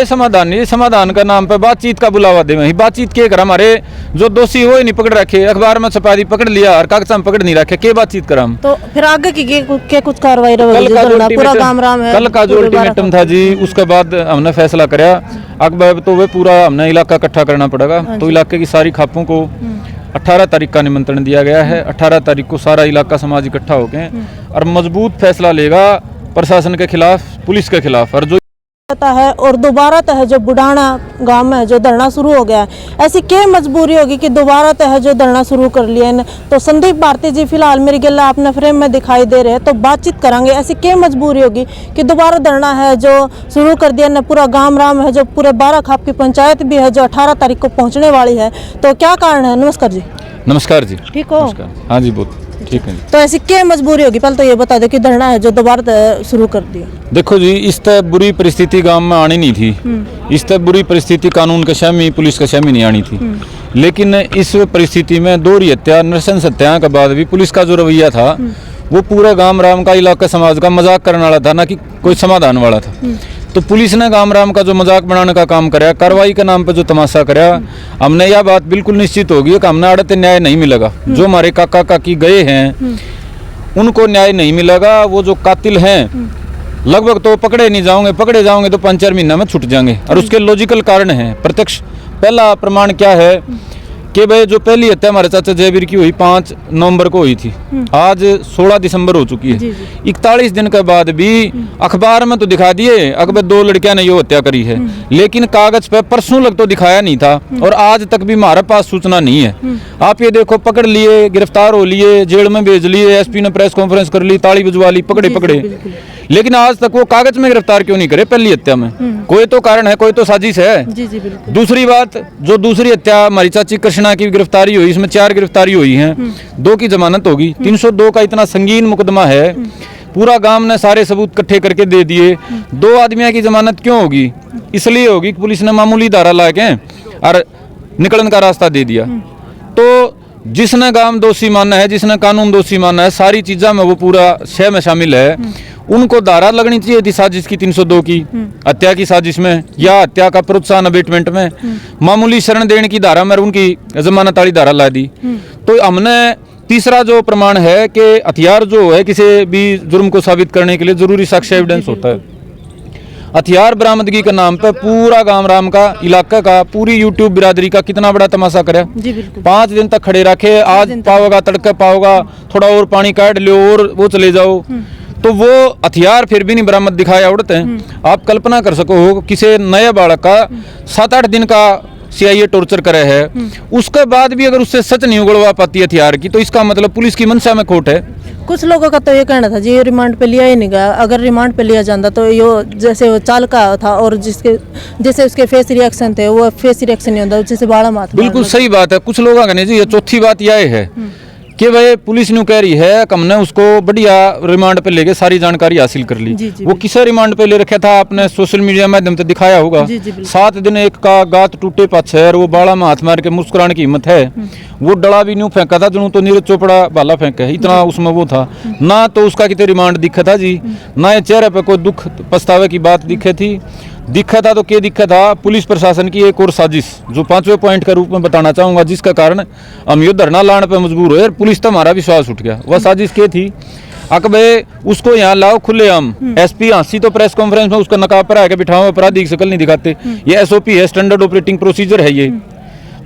कोई समाधान नहीं, समाधान का नाम पे बातचीत का बुलावा दे वही बातचीत के कर हमारे जो दोषी हो ही नहीं पकड़ रखे, अखबार में छपा दी पकड़ लिया और कागज में पकड़ नहीं रखे, के बातचीत कर हम। तो फिर आगे की कुछ कार्रवाई कल का जो अल्टीमेटम था जी, उसके बाद हमने फैसला कराया अब तो वे पूरा हमने इलाका इकट्ठा करना पड़ेगा। तो इलाके की सारी खापों को 18 तारीख का निमंत्रण दिया गया है। 18 तारीख को सारा इलाका समाज इकट्ठा होके और मजबूत फैसला लेगा प्रशासन के खिलाफ, पुलिस के खिलाफ। और जो है और दोबारा तह जो बुढ़ाना गांव में जो धरना शुरू हो गया है, ऐसी क्या मजबूरी होगी कि दोबारा तह जो धरना शुरू कर लिया है? तो संदीप भारती जी फिलहाल मेरी गला अपने फ्रेम में दिखाई दे रहे हैं, तो बातचीत करेंगे। ऐसी क्या मजबूरी होगी कि दोबारा धरना है जो शुरू कर दिया न? पूरा गांव राम है, जो पूरे 12 खाप की पंचायत भी है जो 18 तारीख को पहुँचने वाली है, तो क्या कारण है? नमस्कार जी। नमस्कार जी। ठीक हो? हाँ जी, बहुत ठीक है। तो ऐसी क्या मजबूरी होगी, पहले तो ये बता दो कि धरना है जो दोबारा शुरू कर दिया? देखो जी, इस तरह बुरी परिस्थिति गांव में आनी नहीं थी। इस तरह बुरी परिस्थिति कानून के सहमी, पुलिस के सहमी नहीं आनी थी। लेकिन इस परिस्थिति में दोहरी हत्या, नृशंस हत्या के बाद भी पुलिस का जो रवैया था वो पूरे गांव राम का, इलाका समाज का मजाक करने वाला था, ना कि कोई समाधान वाला था। तो पुलिस ने गांव राम का जो मजाक बनाने का काम कराया, कार्रवाई के नाम पे जो तमाशा कराया, हमने यह बात बिल्कुल निश्चित होगी कि हमने आड़ते न्याय नहीं मिलेगा। जो हमारे काका काकी गए हैं उनको न्याय नहीं मिलेगा। वो जो कातिल हैं लगभग तो पकड़े नहीं जाओगे, पकड़े जाओगे तो 5-4 महीना में छूट जाएंगे। और उसके लॉजिकल कारण है, प्रत्यक्ष पहला प्रमाण क्या है कि भाई जो पहली हत्या हमारे चाचा जयवीर की हुई 5 नवंबर को हुई थी, आज 16 दिसंबर हो चुकी है। 41 दिन के बाद भी अखबार में तो दिखा दिए अकबर 2 लड़कियां ने ये हत्या करी है, लेकिन कागज पे परसों लग तो दिखाया नहीं था और आज तक भी हमारे पास सूचना नहीं है। आप ये देखो, पकड़ लिए, गिरफ्तार हो लिए, जेल में भेज लिए, एसपी ने प्रेस कॉन्फ्रेंस कर ली, ताली बजवा ली, पकड़े, लेकिन आज तक वो कागज में गिरफ्तार क्यों नहीं करे पहली हत्या में? कोई तो कारण है, कोई तो साजिश है। दूसरी बात, जो दूसरी हत्या हमारी चाची कृष्णा की गिरफ्तारी हुई, इसमें 4 गिरफ्तारी हुई हैं, 2 की जमानत होगी। 302 का इतना संगीन मुकदमा है, पूरा गांव ने सारे सबूत इकट्ठे करके दे दिए। 2 आदमियों की जमानत क्यों होगी? इसलिए होगी कि पुलिस ने मामूली धारा ला के और निकलने का रास्ता दे दिया। तो जिसने गांव दोषी माना है, जिसने कानून दोषी माना है, सारी चीज़ों में वो पूरा शय में शामिल है। उनको धारा लगनी चाहिए थी साजिश की, 302 की, हत्या की साजिश में या हत्या का प्रोत्साहन अबेटमेंट में। मामूली शरण देने की धारा में उनकी जमानत वाली धारा ला दी। तो हमने तीसरा जो प्रमाण है कि हथियार जो है किसी भी जुर्म को साबित करने के लिए जरूरी साक्ष्य एविडेंस होता है। हथियार बरामदगी के नाम पे पूरा गांव राम का, इलाका का, पूरी यूट्यूब बिरादरी का कितना बड़ा तमाशा करे। 5 दिन तक खड़े रखे, आज पाओगा तड़के पाओगा, थोड़ा और पानी काट लो और वो चले जाओ, तो वो हथियार फिर भी नहीं बरामद दिखाया उड़ते हैं। आप कल्पना कर सको, किसी नए बालक का 7-8 दिन का CIA टॉर्चर करे है, उसके बाद भी अगर उससे सच नहीं उगलवा पाती हथियार की, तो इसका मतलब पुलिस की मंशा में खोट है। कुछ लोगों का तो ये कहना था जी रिमांड पे लिया ही नहीं गया, अगर रिमांड पे लिया जाता तो यो जैसे वो चाल का था और जैसे उसके फेस रिएक्शन थे वो फेस रिएक्शन नहीं होता, जैसे बाड़ा माथ। बिल्कुल सही बात है। कुछ लोग कहने जी, ये चौथी बात यह है कि भाई पुलिस न्यू कह रही है कि हमने उसको बढ़िया रिमांड पे लेके सारी जानकारी हासिल कर ली। वो किसे रिमांड पे ले रखा था? आपने सोशल मीडिया माध्यम से दिखाया होगा। 7 दिन एक का गात टूटे पाछे और वो बाड़ा में हाथ मार के मुस्कुराने की हिम्मत है। वो डला भी न्यू फेंका था जो तो नीरज चोपड़ा भाला फेंका है, इतना उसमें वो था ना। तो उसका कितने रिमांड दिखा था जी, ना ये चेहरे पे कोई दुख पछतावे की बात दिखे थी। दिखा था तो क्या दिखा था? पुलिस प्रशासन की एक और साजिश, जो 5वें पॉइंट के रूप में बताना चाहूंगा, जिसका कारण हम ये धरना लाने पे मजबूर हुए। पुलिस तो हमारा विश्वास उठ गया। वह साजिश क्या थी? अकबे उसको यहाँ लाओ खुलेआम, SP हंसी तो प्रेस कॉन्फ्रेंस में उसका नकाब पर आके बिठाओ, अपराधी की शकल नहीं दिखाते। ये SOP है, स्टैंडर्ड ऑपरेटिंग प्रोसीजर है ये।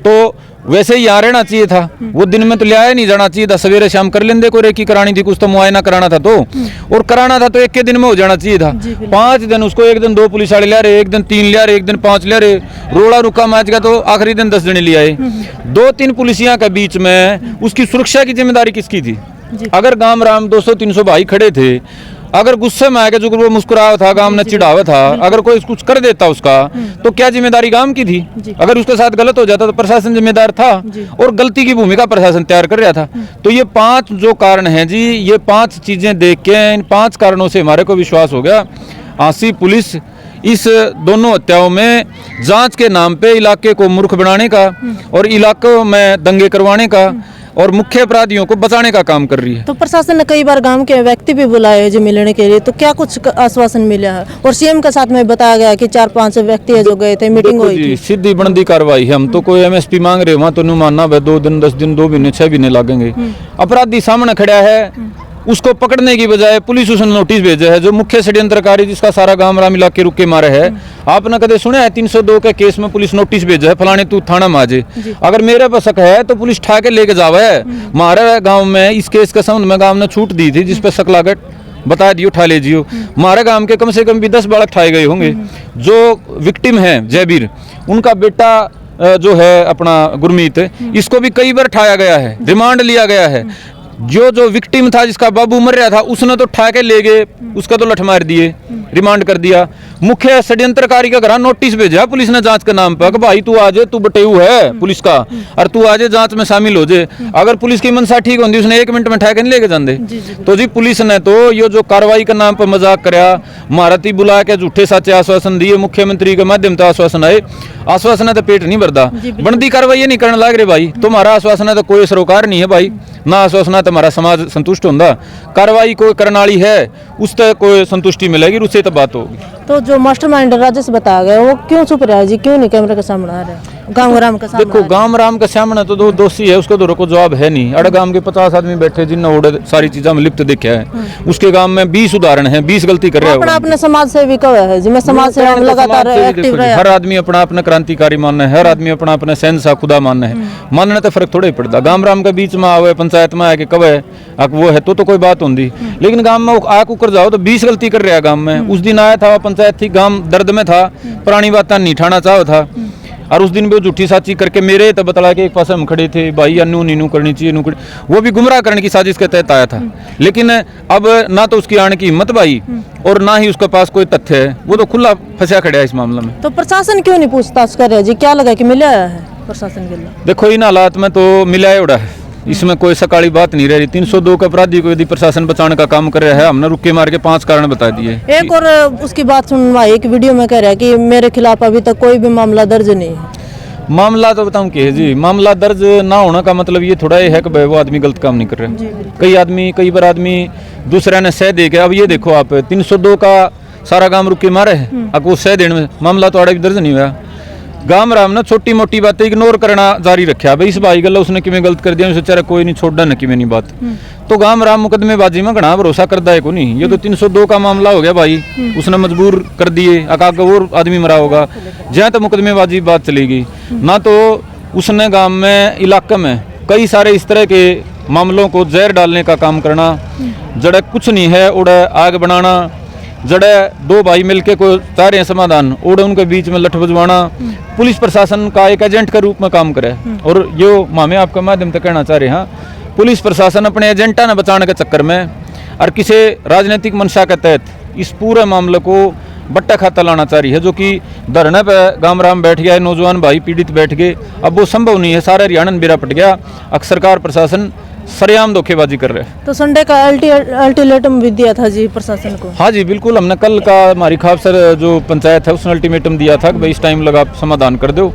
तो वैसे ही यहाँ रहना चाहिए था। वो दिन में तो ले आया नहीं जाना चाहिए था, सवेरे शाम कर लेंदे, कोई रेकी करानी थी, कुछ तो मुआयना कराना था तो, और कराना था तो एक के दिन में हो जाना चाहिए था। 5 दिन उसको, एक दिन 2 पुलिस वाले ले रहे, एक दिन 3 ले रहे, एक दिन 5 ले रहे, रोड़ा रुका मैच का तो आखिरी दिन 10 जने ले आए। 2-3 पुलिसिया के बीच में उसकी सुरक्षा की जिम्मेदारी किसकी थी? अगर गांव राम 200-300 भाई खड़े थे, अगर गुस्से में आके जो वो मुस्कुराया था, गांव ने चिढ़ावा था, अगर कोई कुछ कर देता उसका, तो क्या जिम्मेदारी गांव की थी? अगर उसके साथ गलत हो जाता तो प्रशासन जिम्मेदार था, और गलती की भूमिका प्रशासन तैयार कर रहा था। तो ये 5 जो कारण हैं जी, ये 5 चीजें देख के, इन 5 कारणों से हमारे को विश्वास हो गया आंसी पुलिस इस दोनों हत्याओं में जांच के नाम पे इलाके को मूर्ख बनाने का और इलाकों में दंगे करवाने का और मुख्य अपराधियों को बचाने का काम कर रही है। तो प्रशासन ने कई बार गांव के व्यक्ति भी बुलाए हैं जी मिलने के लिए, तो क्या कुछ आश्वासन मिला है? और सीएम के साथ में बताया गया कि 4-5 व्यक्ति है जो गए थे, मीटिंग हुई थी। सीधी बनदी कार्रवाई है। हम तो कोई MSP मांग रहे वहाँ तो नहीं मानना भाई 2 दिन 10 दिन 2 महीने 6 महीने लगेंगे। अपराधी सामने खड़ा है, उसको पकड़ने की बजाय पुलिस उसने नोटिस भेजा है। जो मुख्य षड्यंत्रकारी जिसका सारा गांव राम मिला के रुके मारे है, आपने कदे सुना है 302 के केस में पुलिस नोटिस भेजा है फलाने तू थाना में आ जाए। अगर मेरे पर शक है तो पुलिस ठा के लेके जावे है। हमारे गांव में इस केस के संबंध में गांव ने छूट दी थी, जिस पे शक लागत बता दियो, ठा ले जियो। हमारे गांव के कम से कम भी 10 बालक ठाए गए होंगे। जो विक्टिम है जयबीर, उनका बेटा जो है अपना गुरमीत, इसको भी कई बार ठाया गया है, रिमांड लिया गया है। जो विक्टिम था जिसका बाबू मर रहा था, उसने तो ठा के ले गए, उसका तो लठ मार दिए, रिमांड कर दिया। मुख्य षड्यंत्रकारी का घर नोटिस भेजा पुलिस ने जांच के नाम पर, भाई तू आ जाए, तू बटेऊ है पुलिस का और तू आ जाए जांच में शामिल हो जाए। अगर पुलिस की मनसा ठीक होती उसने 1 मिनट में ठा के नहीं लेके जाते। तो जी पुलिस ने तो ये जो कार्रवाई के नाम पर मजाक कराया, महारती बुला के झूठे साचे आश्वासन दिए, मुख्यमंत्री के माध्यम से आश्वासन आए, आश्वासन है तो पेट नहीं भरता। बनती कार्रवाई नहीं करने लग रहे भाई, तुम्हारा आश्वासन है तो कोई सरोकार नहीं है भाई, ना आश्वासन है हमारा समाज संतुष्ट होगा। कार्रवाई कोई करने वाली है उस तक कोई संतुष्टि मिलेगी, उससे तो बात होगी। तो जो मास्टरमाइंड राजेश बताया गया वो क्यों छुप रहा है जी, क्यों नहीं कैमरे के सामने आ रहा है? गांव राम के सामने देखो, गांव राम के सामने तो दो दोषी है, उसको तो कोई जवाब है नहीं। अड़ गांव के 50 आदमी बैठे जिनने ओढ़े सारी चीजों में लिप्त देखा है, उसके गांव में 20 उदाहरण है, 20 गलती कर रहे हैं। अपने समाज सेवी कब है जी, मैं समाज सेवा में लगातार एक्टिव रहा। हर आदमी अपना अपना क्रांतिकारी मानना है, हर आदमी अपना अपना शहंशाह खुदा मानना है। मानने तो फर्क थोड़ा ही पड़ता। गांव राम के बीच में आवे, पंचायत में आके कब है वो है तो कोई बात होती, लेकिन गांव में आक उकर जाओ तो 20 गलती कर रहा है गांव में। उस दिन आया था, पंचायत थी, गांव दर्द में था, पुरानी बात नहीं ठाना चाहो था, और उस दिन भी झूठी साची करके मेरे तो बतला के एक पास हम खड़े थे, भाई अनु नीनू करनी चाहिए, नू वो भी गुमराह करने की साजिश के तहत आया था। लेकिन अब ना तो उसकी आने की हिम्मत भाई और ना ही उसके पास कोई तथ्य है, वो तो खुला फंसा खड़ा है इस मामले में। तो प्रशासन क्यों नहीं पूछताछ कर रहा जी, क्या लगा कि मिला है प्रशासन के लिए? देखो, इन हालात में तो मिला है उड़ा है, इसमें कोई सकाली बात नहीं रह रही। 302 के अपराधी को यदि प्रशासन बचाने का काम कर रहा है, हमने रुके मार के 5 कारण बता दिए। एक और उसकी बात सुनवाई, एक वीडियो में कह रहा है कि मेरे खिलाफ अभी तक कोई भी मामला दर्ज नहीं है। मामला तो बताऊं कि जी, मामला दर्ज ना होने का मतलब ये थोड़ा है कि वो आदमी गलत काम नहीं कर रहे। कई बार आदमी दूसरे ने सह दे के, अब ये देखो आप 302 का सारा गांव रुके मारे है, अब वो सह देने में मामला तो आड़ा भी दर्ज नहीं हुआ। गांव राम ने छोटी मोटी बातें इग्नोर करना जारी रखा, भाई इस भाई गल उसने किमें गलत कर दिया, बेचारा कोई नहीं छोड़ा न किमें नहीं बात। तो गांव राम मुकदमेबाजी में घना भरोसा करता है को नहीं। ये तो 302 का मामला हो गया भाई, उसने मजबूर कर दिए, अकाग और आदमी मरा होगा, जहाँ तो मुकदमेबाजी बात चलेगी ना। तो उसने गांव में इलाके में कई सारे इस तरह के मामलों को जहर डालने का काम करना, जड़े कुछ नहीं है उड़े आग बनाना, जड़े 2 भाई मिलके को चाह रहे हैं समाधान, उड़े उनके बीच में लठ बजवाना, पुलिस प्रशासन का एक एजेंट के रूप में काम करे। और यो मामे आपके माध्यम से कहना चाह रहे हैं, पुलिस प्रशासन अपने एजेंटा ने बचाने के चक्कर में और किसी राजनीतिक मंशा के तहत इस पूरे मामले को बट्टा खाता लाना चाह रही है, जो कि धरने पे गांव राम बैठ गया है, नौजवान भाई पीड़ित बैठ गए, अब वो संभव नहीं है, सारे हरियाणा में बेरा पट गया। अब सरकार प्रशासन सरेआम धोखेबाजी कर रहे हैं। तो संडे का अल्टीमेटम भी दिया था जी प्रशासन को? हाँ जी बिल्कुल, हमने कल का हमारी खाप सर जो पंचायत है उसने अल्टीमेटम दिया था कि भाई इस टाइम लगा समाधान कर दो।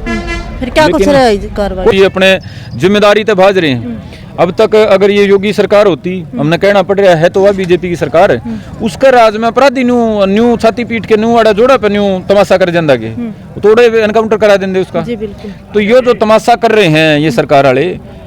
फिर क्या कुछ रहा कार्रवाई? ये अपने जिम्मेदारी तो भाज रहे हैं। अब तक अगर ये योगी सरकार होती, हमने कहना पड़ रहा है, तो वह बीजेपी की सरकार है, उसका राज में अपराधी न्यू छाती पीट के न्यू आड़ा जोड़ा पे न्यू तमाशा कर जाता के थोड़े एनकाउंटर करा देंगे उसका। तो ये जो तमाशा कर रहे हैं ये सरकार वाले,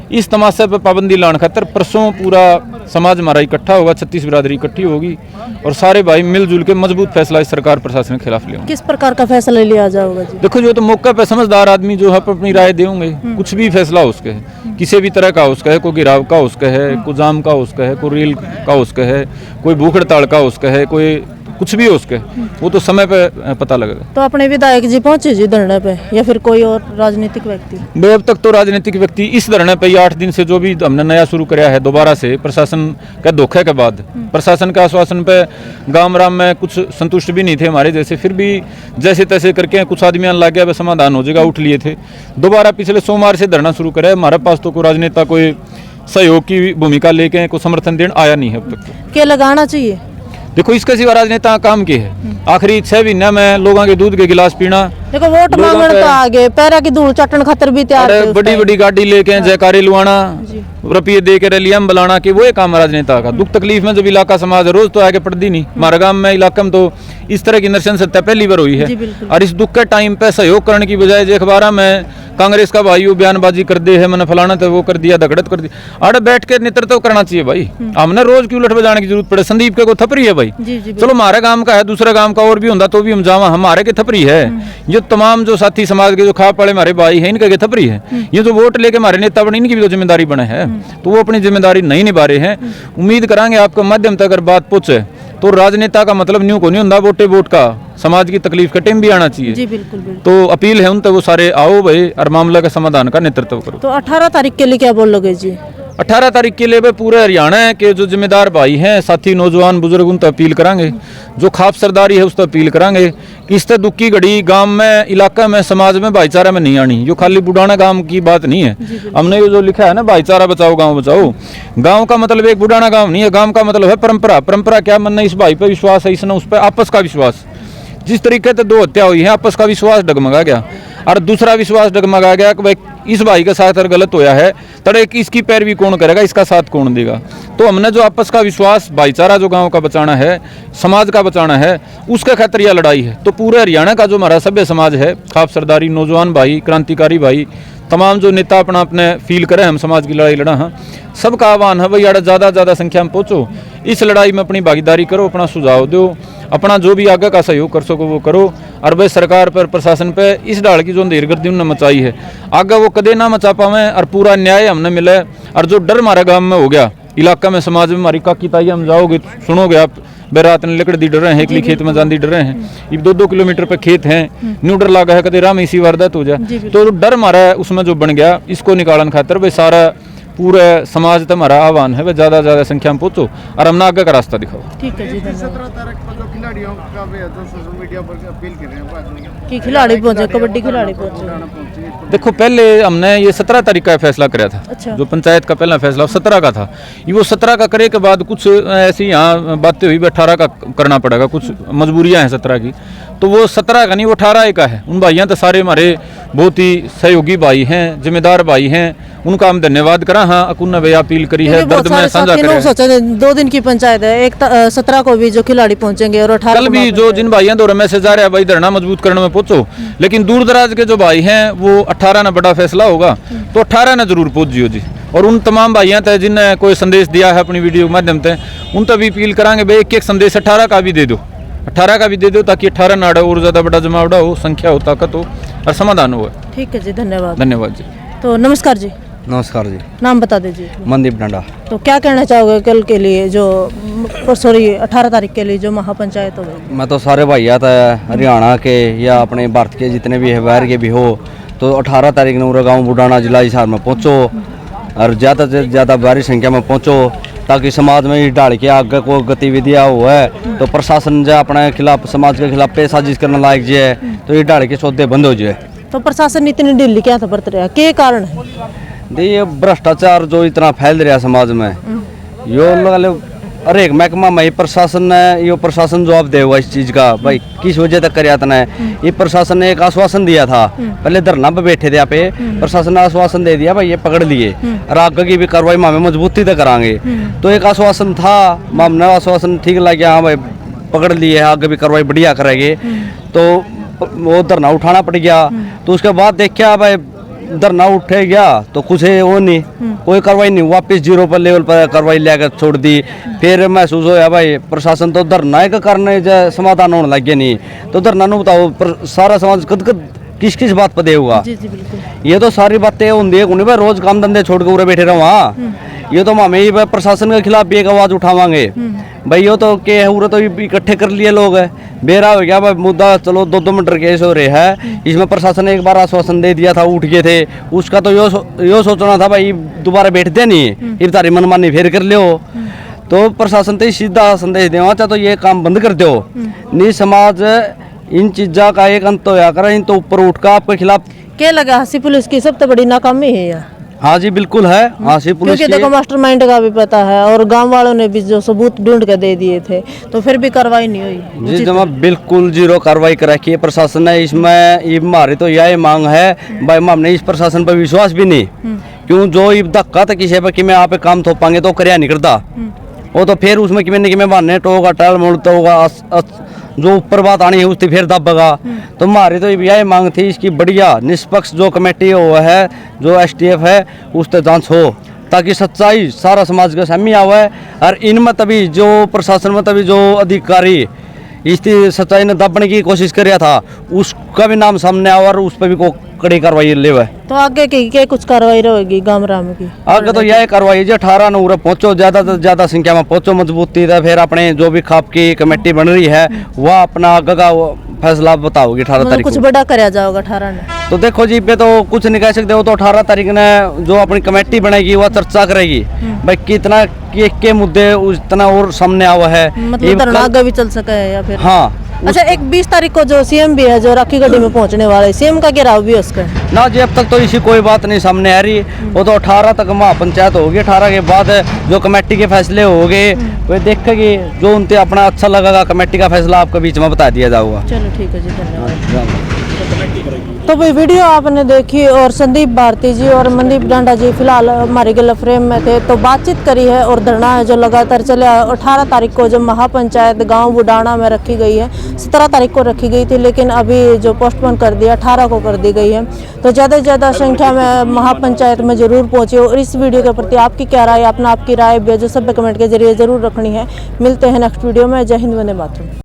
इस तमाशे पर पाबंदी लाने खातर परसों पूरा समाज हमारा इकट्ठा होगा, 36 बिरादरी इकट्ठी होगी और सारे भाई मिलजुल के मजबूत फैसला इस सरकार प्रशासन के खिलाफ लेंगे। किस प्रकार का फैसला लिया जाएगा जी? देखो, जो तो मौके पे समझदार आदमी जो है अपनी राय देंगे, कुछ भी फैसला हो उसके है, किसी भी तरह का हो उसका है, कोई गिराव का उसका है, कोई जाम का उसका है, कोई रेल का उसका है, कोई भूख हड़ताल का उसका है, कोई कुछ भी हो उसके, वो तो समय पे पता लगेगा। तो अपने विधायक जी पहुंचे जी धरने पे या फिर कोई और राजनीतिक व्यक्ति? भाई अब तक तो राजनीतिक व्यक्ति इस धरने पे 8 दिन से जो भी हमने नया शुरू कराया है, दोबारा से प्रशासन के धोखे के बाद, प्रशासन के आश्वासन पे गांव राम में कुछ संतुष्ट भी नहीं थे हमारे जैसे, फिर भी जैसे तैसे करके कुछ आदमी लग गया समाधान हो जाएगा, उठ लिए थे। दोबारा पिछले सोमवार से धरना शुरू कराया। हमारे पास तो कोई राजनेता कोई सहयोग की भूमिका लेके कोई समर्थन देने आया नहीं है अब तक। क्या लगाना चाहिए? देखो इसके सिवा राजनेता काम के है। आखिरी 6 महीना में लोगों के दूध के गिलास पीना, देखो वोट लोगों मांगने पे- तो आगे पैरा की धूल चटन खतर भी तैयार थे उस बड़ी टाइम। बड़ी गाड़ी लेके जयकारे लुआना, जी। रुपये दे के रैलियां में बुलाना कि वो एक काम है राजनेता का। दुख तकलीफ में जब इलाका समाज रोज तो आके पड़ती नहीं। हमारे गांव में इलाके में तो इस तरह की नरसन सत्या पहली बार हुई जी, है। बिल्कुल। और इस दुख के टाइम पे सहयोग करने की बजाय जो अखबार में कांग्रेस का भाई बयानबाजी कर दे है, मैंने फलाना तो वो कर दिया, दगड़त कर दिया। अरे बैठ के नेतृत्व करना चाहिए भाई। हमने रोज क्यों उलट बजाने की जरूरत पड़े। संदीप के को थपरी है भाई, जी, जी, चलो हमारे गांव का है, दूसरा गांव का और भी होता तो भी हम जावा, हमारे के थपरी है। ये तमाम जो साथी समाज के जो खा पड़े हमारे भाई हैं, इनके थपरी है। ये जो वोट लेके हमारे नेता बने, इनकी भी तो जिम्मेदारी बने है, तो वो अपनी जिम्मेदारी नहीं निभा रहे हैं। उम्मीद करांगे आपके माध्यम तक अगर बात पहुंचे तो राजनेता का मतलब न्यू को नहीं होता, वोटे वोट का समाज की तकलीफ का टाइम भी आना चाहिए। जी बिल्कुल बिल्कुल। तो अपील है उन तक वो सारे आओ भाई और मामला के समाधान का नेतृत्व करो। तो 18 तारीख के लिए क्या बोलोगे जी? 18 तारीख के लिए पूरे हरियाणा के जो जिम्मेदार भाई हैं, साथी नौजवान बुजुर्ग, उन तक अपील करांगे। जो खाप सरदारी है उस तक अपील करांगे कि इस दुख की घड़ी गांव में, इलाका में, समाज में भाईचारा में नहीं आनी। जो खाली बुढ़ाना गांव की बात नहीं है। हमने ये जो लिखा है ना, भाईचारा बचाओ गांव बचाओ, गांव का मतलब एक बुढ़ाना गांव नहीं है। गांव का मतलब है परंपरा। परंपरा क्या? मन इस भाई पे विश्वास है, इसने उस पर आपस का विश्वास। जिस तरीके से 2 हत्या हुई है, आपस का विश्वास डगमगा गया। और दूसरा विश्वास डगमगा गया कि भाई इस भाई के साथ अगर गलत होया है तो इसकी पैरवी कौन करेगा, इसका साथ कौन देगा। तो हमने जो आपस का विश्वास, भाईचारा जो गांव का बचाना है, समाज का बचाना है, उसके खातिर यह लड़ाई है। तो पूरे हरियाणा का जो हमारा सभ्य समाज है, खाप सरदारी, नौजवान भाई, क्रांतिकारी भाई, तमाम जो नेता अपना अपने फील करें हम समाज की लड़ाई लड़ा हैं, सबका आह्वान है भाई यार ज़्यादा संख्या में पहुँचो, इस लड़ाई में अपनी भागीदारी करो, अपना सुझाव दो, अपना जो भी आगे का सहयोग कर सको वो करो। और भाई सरकार पर, प्रशासन पे इस डाल की जो अंधेरगर्दी उन्होंने मचाई है, आगे वो कदे ना मचा पावे और पूरा न्याय हमने मिले। और जो डर हमारे गाँव में हो गया, इलाका में, समाज में, हमारी काकी ताई हम जाओगे सुनोगे आप, बेरात ने लकड़ दी डर रहे हैं, एकली खेत में जान दी डर रहे हैं। ये 2-2 किलोमीटर पे खेत हैं, न्यू डर लगा है कदे राम इसी वारदात हो जाए। तो डर हमारा उसमें जो बन गया, इसको निकालने खातर भाई सारा पूरे समाज तक हमारा आह्वान है, वह ज़्यादा संख्या में पहुँचो और हमने आगे का रास्ता दिखाओ। ठीक है जी, धन्यवाद। 17 तारीख को जो खिलाड़ियों का भी है, जो सोशल मीडिया पर अपील कर रहे हैं बाद में कि खिलाड़ी पहुंचे, कबड्डी खिलाड़ी पहुंचे। देखो पहले हमने ये 17 तारीख का फैसला कराया था। अच्छा। जो पंचायत का पहला फैसला 17 का था, ये वो 17 का करे के बाद कुछ ऐसी यहाँ बातें हुई, 18 का करना पड़ेगा, कुछ मजबूरियाँ हैं 17 की। तो वो 17 का नहीं, वो 18 का है। उन भाइयों तो सारे हमारे बहुत ही सहयोगी भाई हैं, जिम्मेदार भाई हैं, उनका हम धन्यवाद करा। हाँ अकुन ने भैया अपील करी है, दर्द में साझा करें। सोचा 2 दिन की पंचायत है, एक 17 को भी जो खिलाड़ी पहुंचेंगे और 18 कल भी जो जिन भाइयों द्वारा मैसेज आ रहा है भाई धरना मजबूत करने में पहुंचो, लेकिन दूर दराज के जो भाई हैं वो 18 ना बड़ा फैसला होगा तो 18 ना जरूर पहुंच जियो जी। और उन तमाम भाइयों तक जिनने कोई संदेश दिया है अपनी वीडियो के माध्यम से, उन तक भी अपील करांगे भाई एक संदेश 18 का भी दे दो, 18 का भी दे दो, ताकि 18 ना और ज़्यादा बड़ा जमावड़ा हो, संख्या हो, ताकत हो और समाधान हो। ठीक है जी, धन्यवाद। धन्यवाद जी। तो नमस्कार जी, नमस्कार जी, नाम बता दीजिए। मनदीप डंडा। तो क्या कहना चाहोगे कल के लिए जो 18 तारीख के लिए जो महापंचायत हो गई? मैं तो सारे भाई आता है हरियाणा के या अपने भारत के जितने भी है, बाहर के भी हो, तो 18 तारीख नूरा गाँव बुढ़ाना जिला हिसार में पहुँचो और ज़्यादा से ज़्यादा भारी संख्या में पहुँचो, ताकि समाज में ही डाल के आगे को गतिविधियाँ हो है तो प्रशासन जो अपने खिलाफ, समाज के खिलाफ पे साजिश करने लायक जो है तो ये डाल के सौदे बंद हो जाए। तो प्रशासन इतनी ढीली क्या था बरत रहा, क्या कारण है? ये भ्रष्टाचार जो इतना फैल रहा है समाज में, यो लोग अरे एक महकमा में प्रशासन ने, यो प्रशासन जवाब दे हुआ इस चीज़ का भाई किस वजह तक कर है। ये प्रशासन ने एक आश्वासन दिया था, पहले धरना पे बैठे थे यहाँ पे, प्रशासन ने आश्वासन दे दिया भाई ये पकड़ लिए और आगे की भी कार्रवाई मामे मजबूती तक करांगे। तो एक आश्वासन था, मामने आश्वासन ठीक लग गया, हाँ भाई पकड़ लिए, आगे भी कार्रवाई बढ़िया करेंगे। तो वो धरना उठाना पड़ गया। तो उसके बाद देखा भाई धरना उठे गया तो कुछ है वो नहीं, कोई कार्रवाई नहीं, वापस 0 पर लेवल पर कार्रवाई लेकर छोड़ दी। फिर महसूस होया भाई प्रशासन तो धरना एक करने समाधान होने लग गया नहीं, तो धरना नु बताओ सारा समाज कद किस किस बात पर दे हुआ। जी जी बिल्कुल। ये तो सारी बातें होंगी भाई, रोज काम धंधे छोड़ के पूरे बैठे रहो वहाँ। ये तो हमें ही प्रशासन के खिलाफ भी एक आवाज उठावांगे भाई। ये तो के है तो इकट्ठे कर लिए लोग है, बेरा हो गया भाई मुद्दा, चलो 2-2 मीटर केस हो रहे हैं। इसमें प्रशासन ने एक बार आश्वासन दे दिया था, उठ गए थे, उसका तो यो सोचना था भाई दोबारा बैठते नहीं, ये तारी मनमानी फेर कर लियो। तो प्रशासन तो सीधा संदेश देवा चाहे तो ये काम बंद कर दो, नहीं समाज इन चीज़ों का एक अंत होया करे, इन तो ऊपर उठ कर आपके खिलाफ। क्या लगा हंसी पुलिस की सबसे बड़ी नाकामी है यार? हाँ जी बिल्कुल है। हाँ जी पुलिस क्योंकि की देखो मास्टरमाइंड का भी पता है और गांव वालों ने भी जो सबूत ढूंढ के दे दिए थे, तो फिर भी कार्रवाई नहीं हुई। जी जमा बिल्कुल जीरो कार्रवाई कर रखी है प्रशासन ने इसमें। ये हमारी तो यही मांग है भाई, हमने इस प्रशासन पर विश्वास भी नहीं, क्यों जो ये धक्का था किसी पर कि मैं आप पे काम थोपांगे तो करया नहीं करता, वो तो फिर उसमें कि मैं बहाने टोगा टाल मोड़ता होगा, जो ऊपर बात आनी है उसकी फिर दबेगा। तो हमारी तो यही मांग थी इसकी बढ़िया निष्पक्ष जो कमेटी हुआ है, जो STF है, उस पर जांच हो ताकि सच्चाई सारा समाज का सामने आवे। और इनमें तभी जो प्रशासन में तभी जो अधिकारी इसकी सच्चाई ने दबने की कोशिश कर रहा था उसका भी नाम सामने आवा और उस पर भी को कड़ी कार्रवाई ले। तो आगे की क्या कुछ कार्रवाई रहेगी गांव राम की? आगे तो यह कार्रवाई जो 18 नूर पहुंचो, ज्यादा से ज्यादा संख्या में पहुंचो मजबूती है, फिर अपने जो भी खाप की कमेटी बन रही है वह अपना आगे का फैसला बताओगी 18 तारीख कुछ को। बड़ा कराया जाएगा 18 ने? तो देखो जी पे तो कुछ नहीं कह सकते, वो तो 18 तारीख ने जो अपनी कमेटी बनेगी वह चर्चा करेगी भाई कितना के मुद्दे उतना और सामने आवा है, मतलब धरना आगे भी चल सका है या फिर? हाँ। अच्छा, एक 20 तारीख को जो CM भी है जो राखी गढ़ी में पहुंचने वाला है, CM का घेराव भी है उसका? ना जी अब तक तो इसी कोई बात नहीं सामने आ रही। वो तो 18 तक महापंचायत होगी, 18 के बाद जो कमेटी के फैसले होंगे वे देखेगी, जो उनसे अपना अच्छा लगेगा कमेटी का फैसला आपके बीच में बता दिया जाएगा। चलो ठीक है जी, धन्यवाद। तो भाई वीडियो आपने देखी और संदीप भारती जी और मनदीप डांडा जी फिलहाल हमारे गला फ्रेम में थे, तो बातचीत करी है और धरना है जो लगातार चले। 18 तारीख को जो महापंचायत गांव बुडाना में रखी गई है, 17 तारीख को रखी गई थी लेकिन अभी जो पोस्टपोन कर दिया 18 को कर दी गई है। तो ज़्यादा से ज़्यादा संख्या में महापंचायत में ज़रूर पहुँचे और इस वीडियो के प्रति आपकी क्या राय, अपना आपकी राय भी जो सब कमेंट के जरिए ज़रूर रखनी है। मिलते हैं नेक्स्ट वीडियो में। जय हिंद, वंदे मातरम।